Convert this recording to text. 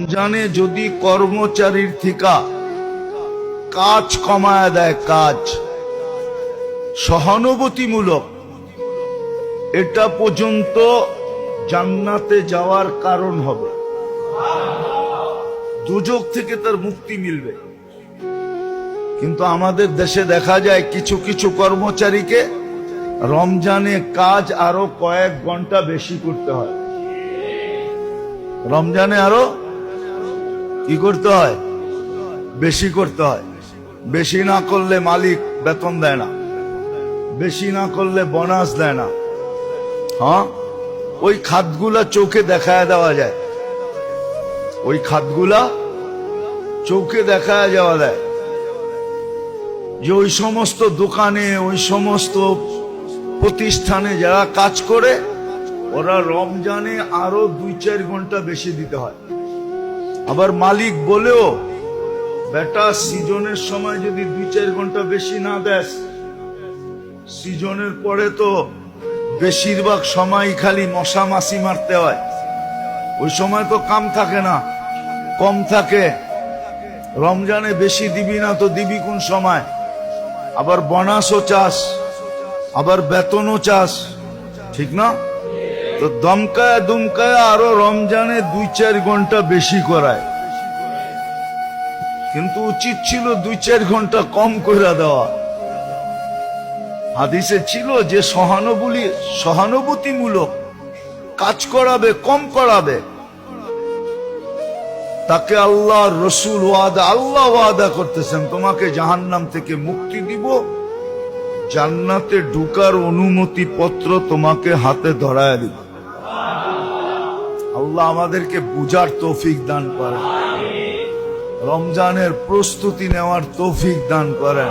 রমজানে যদি কর্মচারীর থিকা কাজ কমায় দেয়, কাজ সহানুভূতিমূলক, এটা পর্যন্ত জান্নাতে যাওয়ার কারণ হবে, দুজক থেকে তার মুক্তি মিলবে। কিন্তু আমাদের দেশে দেখা যায় কিছু কিছু কর্মচারীকে রমজানে কাজ আরো কয়েক ঘন্টা বেশি করতে হয়। রমজানে আরো কি করতে হয়? বেশি করতে হয়। বেশি না করলে মালিক বেতন দেয় না, বেশি না করলে বোনাস দেয় না। হ্যাঁ, ওই খাতগুলা চোখে দেখায় দেওয়া যায়, ওই খাতগুলা চোখে দেখায় যাওয়া যায় যে ওই সমস্ত দোকানে, ওই সমস্ত প্রতিষ্ঠানে যারা কাজ করে ওরা রমজানে আরো 2-4 ঘন্টা বেশি দিতে হয়। আবার মালিক বলেও, বেটা সিজনের সময় যদি 2-4 ঘন্টা বেশি না দেস, সিজনের পরে তো বেশিরভাগ সময় খালি মশা মাছি মারতে হয়, ওই সময় তো কাম থাকে না, কম থাকে। রমজানে বেশি দিবি না তো দিবি কোন সময়? আবার বোনাসও চাস, আবার বেতনও চাস, ঠিক না? তো দমকায় দুমকায় আরো রমজানে 2-4 ঘন্টা বেশি করায়। কিন্তু উচিত ছিল 2-4 ঘন্টা কম করে দেওয়া। হাদিসে ছিল যে সহানুভূতিমূলক কাজ করাবে, কম করাবে, তাকে আল্লাহ রসুল আল্লাহ ওয়াদা করতেছেন তোমাকে জাহান্নাম থেকে মুক্তি দিব, জান্নাতে ঢুকার অনুমতি পত্র তোমাকে হাতে ধরায় দিব। আল্লাহ আমাদেরকে বুঝার তৌফিক দান করেন, রমজানের প্রস্তুতি নেওয়ার তৌফিক দান করেন।